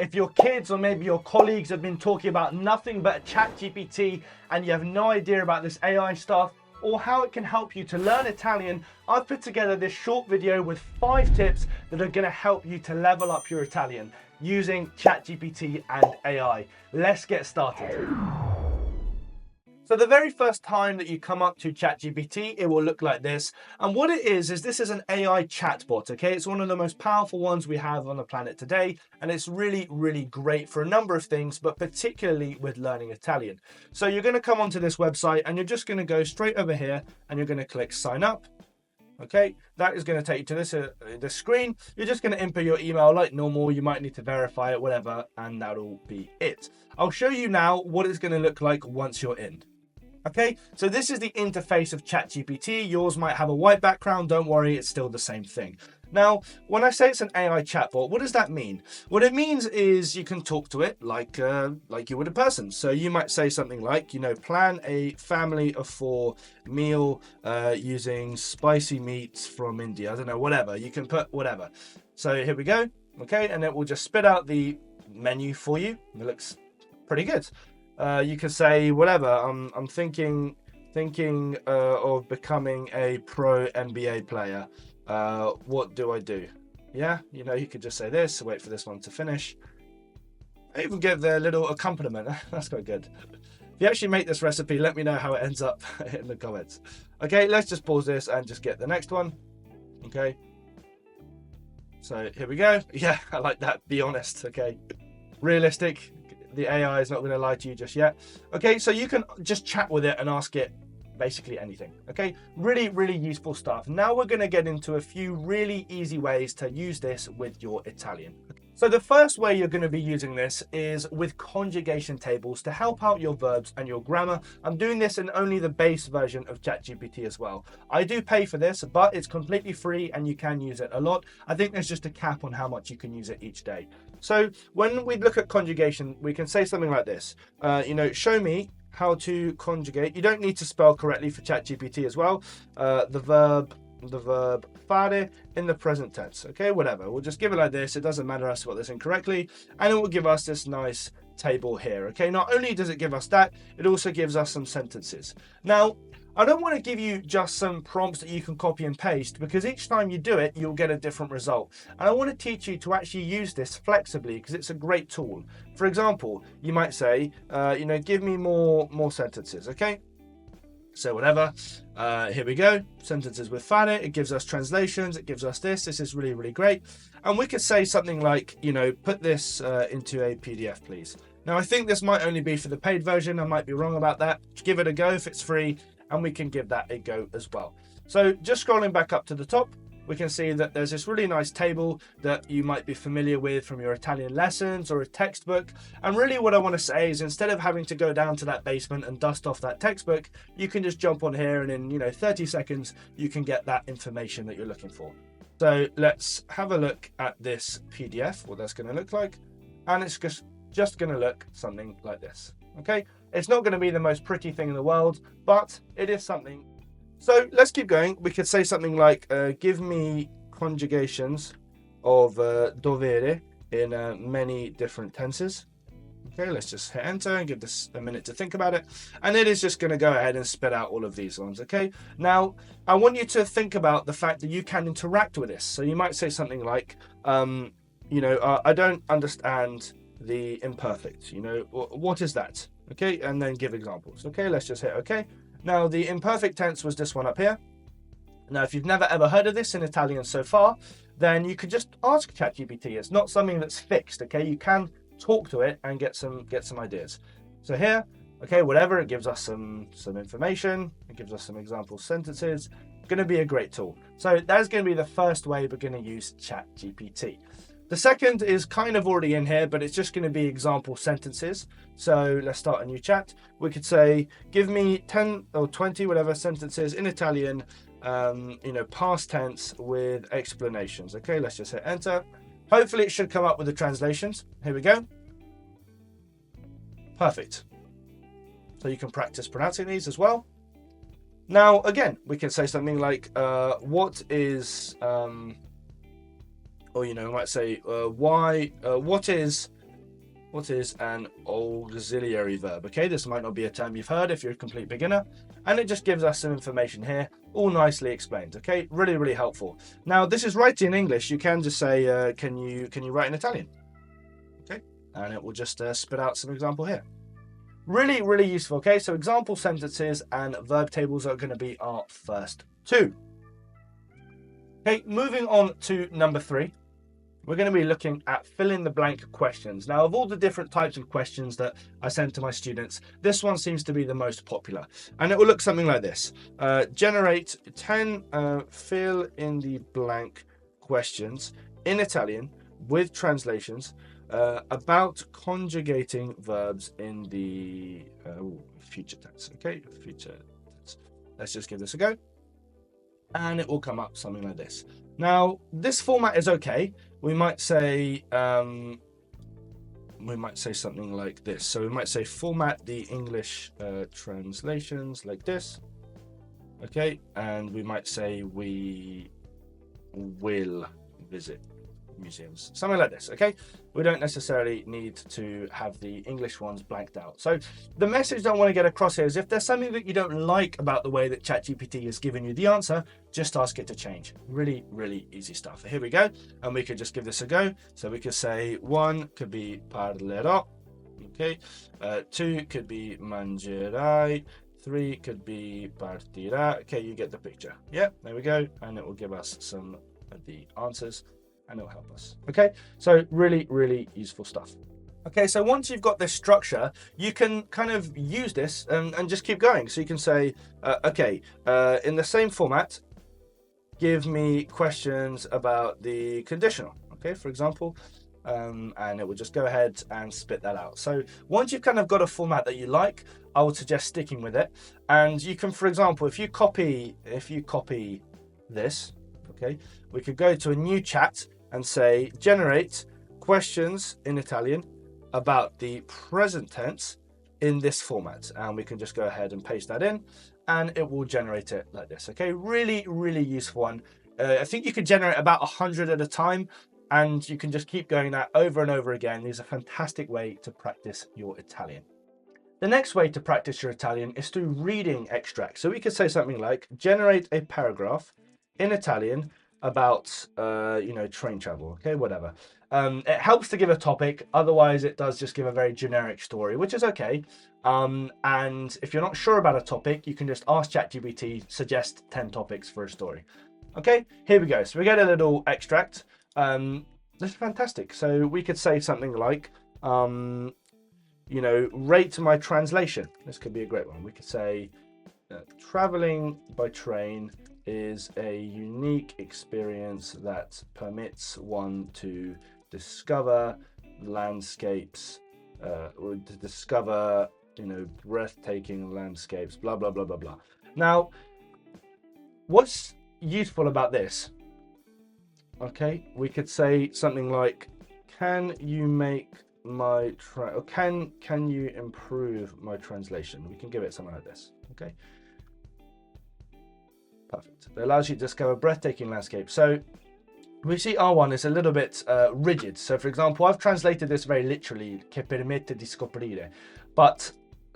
If your kids or maybe your colleagues have been talking about nothing but ChatGPT and you have no idea about this AI stuff or how it can help you to learn Italian, I've put together this short video with 5 tips that are going to help you to level up your Italian using ChatGPT and AI. Let's get started. So the very first time that you come up to ChatGPT, it will look like this. And what it is this is an AI chatbot, okay? It's one of the most powerful ones we have on the planet today. And it's really, really great for a number of things, but particularly with learning Italian. So you're going to come onto this website and you're just going to go straight over here and you're going to click sign up. Okay, that is going to take you to this screen. You're just going to input your email like normal. You might need to verify it, whatever, and that'll be it. I'll show you now what it's going to look like once you're in. Okay, so this is the interface of ChatGPT. Yours might have a white background. Don't worry, it's still the same thing. Now, when I say it's an AI chatbot, what does that mean? What it means is you can talk to it like you would a person. So you might say something like, plan a family of 4 meal using spicy meats from India. I don't know, whatever. You can put whatever. So here we go. Okay, and it will just spit out the menu for you. It looks pretty good. You can say whatever. I'm thinking of becoming a pro NBA player. What do I do? Yeah, you could just say this. Wait for this one to finish. I even give the little accompaniment. That's quite good. If you actually make this recipe, let me know how it ends up in the comments. Okay, let's just pause this and just get the next one. Okay. So here we go. Yeah, I like that. Be honest. Okay. Realistic. The AI is not going to lie to you just yet. Okay, so you can just chat with it and ask it basically anything. Okay, really, really useful stuff. Now we're going to get into a few really easy ways to use this with your Italian. So the first way you're going to be using this is with conjugation tables to help out your verbs and your grammar. I'm doing this in only the base version of ChatGPT as well. I do pay for this, but it's completely free and you can use it a lot. I think there's just a cap on how much you can use it each day. So when we look at conjugation, we can say something like this. Show me how to conjugate. You don't need to spell correctly for ChatGPT as well. The verb fare in the present tense. Okay, whatever. We'll just give it like this. It doesn't matter us spell this incorrectly, and it will give us this nice table here. Okay, not only does it give us that, it also gives us some sentences. Now, I don't want to give you just some prompts that you can copy and paste, because each time you do it, you'll get a different result. And I want to teach you to actually use this flexibly because it's a great tool. For example, you might say, give me more sentences. Okay. So whatever, here we go, sentences with fare. It gives us translations, it gives us this is really, really great. And we could say something like, put this into a PDF, please. Now, I think this might only be for the paid version. I might be wrong about that. Give it a go if it's free, and we can give that a go as well. So just scrolling back up to the top, we can see that there's this really nice table that you might be familiar with from your Italian lessons or a textbook. And really what I want to say is, instead of having to go down to that basement and dust off that textbook, you can just jump on here and in 30 seconds, you can get that information that you're looking for. So let's have a look at this PDF, what that's going to look like. And it's just going to look something like this. Okay, it's not going to be the most pretty thing in the world, but it is something. So let's keep going. We could say something like, give me conjugations of dovere in many different tenses. Okay, let's just hit enter and give this a minute to think about it. And it is just going to go ahead and spit out all of these ones. Okay, now I want you to think about the fact that you can interact with this. So you might say something like, I don't understand the imperfect. What is that? Okay, and then give examples. Okay, let's just hit okay. Now, the imperfect tense was this one up here. Now, if you've never ever heard of this in Italian so far, then you could just ask ChatGPT. It's not something that's fixed, okay? You can talk to it and get some ideas. So here, okay, whatever, it gives us some information. It gives us some example sentences. Going to be a great tool. So that's going to be the first way we're going to use ChatGPT. The second is kind of already in here, but it's just going to be example sentences. So let's start a new chat. We could say, give me 10 or 20, whatever, sentences in Italian, past tense with explanations. Okay, let's just hit enter. Hopefully it should come up with the translations. Here we go. Perfect. So you can practice pronouncing these as well. Now, again, we can say something like, what is... we might say, what is What is an auxiliary verb? Okay, this might not be a term you've heard if you're a complete beginner, and it just gives us some information here, all nicely explained. Okay, really, really helpful. Now, this is writing in English. You can just say, can you write in Italian? Okay, and it will just spit out some example here. Really, really useful. Okay, so example sentences and verb tables are going to be our first two. Okay, moving on to number 3. We're going to be looking at fill in the blank questions. Now, of all the different types of questions that I send to my students, this one seems to be the most popular. And it will look something like this. Generate 10 fill in the blank questions in Italian with translations about conjugating verbs in the future tense. Okay, future tense. Let's just give this a go. And it will come up something like this. Now, this format is okay. We might say something like this. So we might say format the English translations like this. Okay, and we might say we will visit museums, something like this. Okay, we don't necessarily need to have the English ones blanked out. So the message that I want to get across here is if there's something that you don't like about the way that ChatGPT has given you the answer, just ask it to change. Really, really easy stuff. Here we go, and we could just give this a go. So we could say 1 could be parlerò, okay, 2 could be mangerai, 3 could be partirà. Okay, you get the picture. Yeah, there we go, and it will give us some of the answers, and it'll help us. Okay, so really, really useful stuff. Okay, so once you've got this structure, you can kind of use this and just keep going. So you can say, in the same format, give me questions about the conditional. Okay, for example, and it will just go ahead and spit that out. So once you've kind of got a format that you like, I would suggest sticking with it. And you can, for example, if you copy this, okay, we could go to a new chat and say, generate questions in Italian about the present tense in this format. And we can just go ahead and paste that in, and it will generate it like this. Okay, really, really useful one. I think you could generate about 100 at a time, and you can just keep going that over and over again. These are a fantastic way to practice your Italian. The next way to practice your Italian is through reading extracts. So we could say something like, generate a paragraph in Italian about train travel. Okay, whatever. It helps to give a topic, otherwise it does just give a very generic story, which is okay. And if you're not sure about a topic, you can just ask ChatGPT, suggest 10 topics for a story. Okay, here we go. So we get a little extract. This is fantastic. So we could say something like, rate my translation. This could be a great one. We could say, traveling by train is a unique experience that permits one to discover landscapes, or to discover, breathtaking landscapes, blah, blah, blah, blah, blah. Now, what's useful about this? Okay, we could say something like, can you make my can you improve my translation? We can give it something like this. Okay, perfect. It allows you to discover breathtaking landscapes. So we see R1 is a little bit rigid. So for example, I've translated this very literally, che permette di scoprire.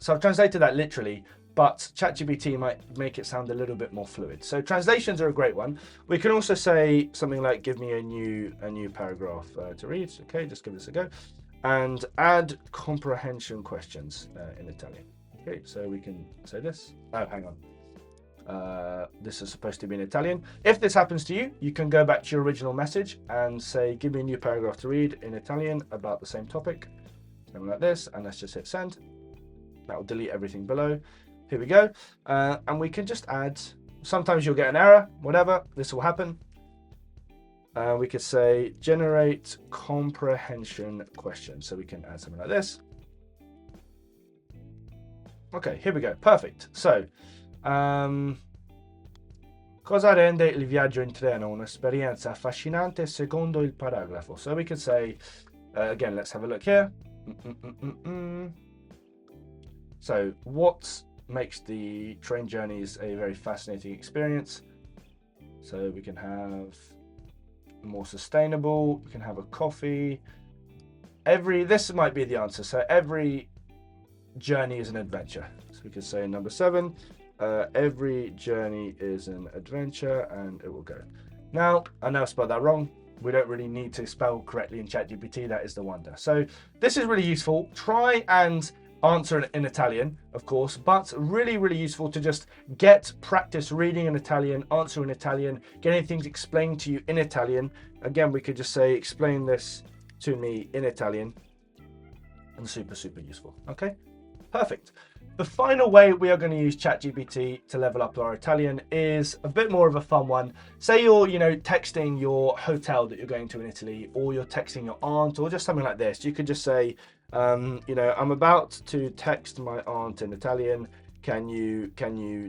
So I've translated that literally, but ChatGPT might make it sound a little bit more fluid. So translations are a great one. We can also say something like, give me a new paragraph to read. Okay, just give this a go. And add comprehension questions in Italian. Okay, so we can say this. Oh, hang on. This is supposed to be in Italian. If this happens to you, you can go back to your original message and say, give me a new paragraph to read in Italian about the same topic. Something like this, and let's just hit send. That will delete everything below. Here we go. And we can just add, sometimes you'll get an error, whatever, this will happen. We could say, generate comprehension questions. So we can add something like this. Okay, here we go, perfect. So, cosa rende il viaggio in treno un'esperienza affascinante secondo il paragrafo? So we could say, again, let's have a look here. So what makes the train journeys a very fascinating experience? So we can have more sustainable, we can have a coffee, this might be the answer. So every journey is an adventure. So we could say number 7, every journey is an adventure, and it will go. Now, I know I spelled that wrong. We don't really need to spell correctly in ChatGPT. That is the wonder. So this is really useful. Try and answer it in Italian, of course, but really, really useful to just get practice reading in Italian, answer in Italian, getting things explained to you in Italian. Again, we could just say, explain this to me in Italian, and super, super useful. Okay, perfect. The final way we are going to use ChatGPT to level up our Italian is a bit more of a fun one. Say you're, texting your hotel that you're going to in Italy, or you're texting your aunt, or just something like this. You could just say, I'm about to text my aunt in Italian. Can you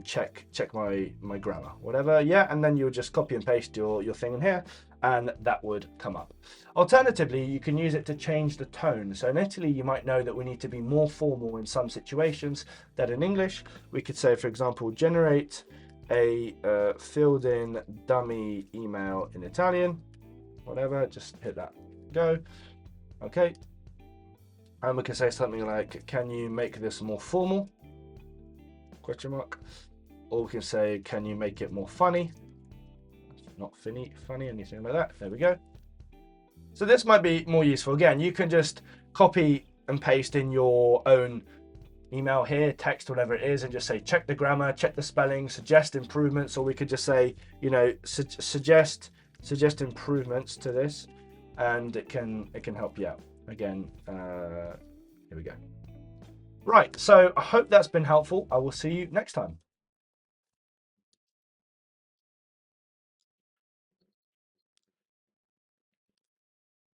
check my grammar, whatever? Yeah, and then you'll just copy and paste your thing in here, and that would come up. Alternatively, you can use it to change the tone. So in Italy, you might know that we need to be more formal in some situations than in English. We could say, for example, generate a filled in dummy email in Italian, whatever, just hit that, go. Okay. And we can say something like, can you make this more formal? Question mark. Or we can say, can you make it more funny? Not funny, anything like that. There we go. So this might be more useful. Again, you can just copy and paste in your own email here, text, whatever it is, and just say, check the grammar, check the spelling, suggest improvements, or we could just say, suggest improvements to this, and it can help you out. Again, here we go. Right, so I hope that's been helpful. I will see you next time.